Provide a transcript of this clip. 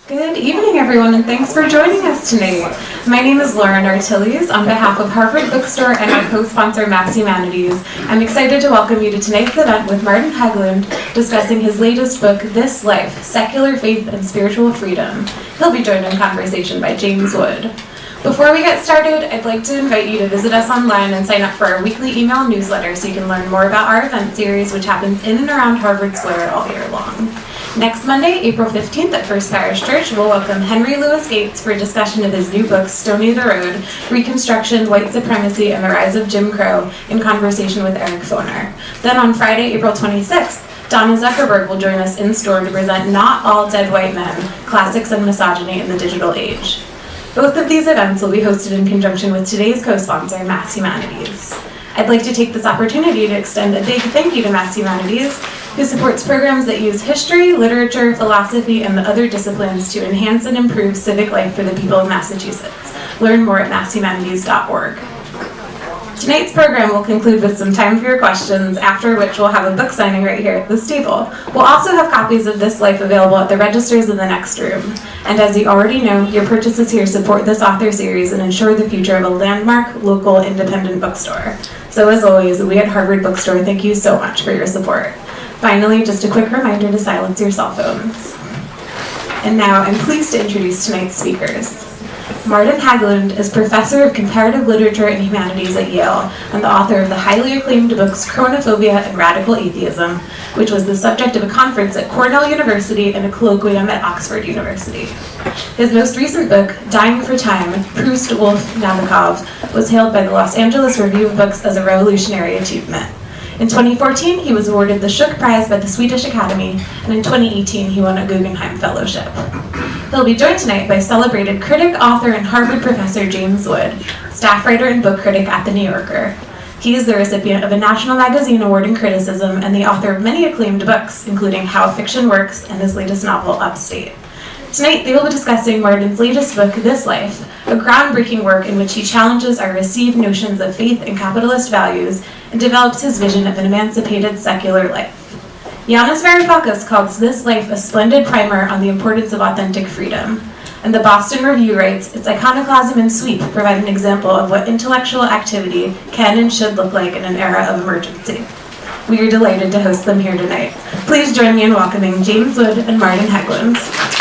Good evening, everyone, and thanks for joining us tonight. My name is Lerner Tillys. On behalf of Harvard Bookstore and our co-sponsor, Mass Humanities, I'm excited to welcome you to tonight's event with Martin Hägglund discussing his latest book, This Life, Secular Faith and Spiritual Freedom. He'll be joined in conversation by James Wood. Before we get started, I'd like to invite you to visit us online and sign up for our weekly email newsletter so you can learn more about our event series, which happens in and around Harvard Square all year long. Next Monday, April 15th at First Parish Church, we'll welcome Henry Louis Gates for a discussion of his new book, Stony the Road, Reconstruction, White Supremacy, and the Rise of Jim Crow, in conversation with Eric Foner. Then on Friday, April 26th, Donna Zuckerberg will join us in store to present Not All Dead White Men, Classics and Misogyny in the Digital Age. Both of these events will be hosted in conjunction with today's co-sponsor, Mass Humanities. I'd like to take this opportunity to extend a big thank you to Mass Humanities, who supports programs that use history, literature, philosophy, and the other disciplines to enhance and improve civic life for the people of Massachusetts. Learn more at masshumanities.org. Tonight's program will conclude with some time for your questions, after which we'll have a book signing right here at this table. We'll also have copies of This Life available at the registers in the next room. And as you already know, your purchases here support this author series and ensure the future of a landmark, local, independent bookstore. So as always, we at Harvard Bookstore thank you so much for your support. Finally, just a quick reminder to silence your cell phones. And now I'm pleased to introduce tonight's speakers. Martin Hägglund is Professor of Comparative Literature and Humanities at Yale and the author of the highly acclaimed books Chronophobia and Radical Atheism, which was the subject of a conference at Cornell University and a colloquium at Oxford University. His most recent book, Dying for Time, Proust, Woolf, Nabokov, was hailed by the Los Angeles Review of Books as a revolutionary achievement. In 2014, he was awarded the Schuck Prize by the Swedish Academy, and in 2018, he won a Guggenheim Fellowship. He'll be joined tonight by celebrated critic, author, and Harvard professor James Wood, staff writer and book critic at The New Yorker. He is the recipient of a National Magazine Award in Criticism and the author of many acclaimed books, including How Fiction Works and his latest novel, Upstate. Tonight, they will be discussing Martin's latest book, This Life, a groundbreaking work in which he challenges our received notions of faith and capitalist values and develops his vision of an emancipated secular life. Yanis Varoufakis calls This Life a splendid primer on the importance of authentic freedom. And the Boston Review writes, its iconoclasm and sweep provide an example of what intellectual activity can and should look like in an era of emergency. We are delighted to host them here tonight. Please join me in welcoming James Wood and Martin Hägglund.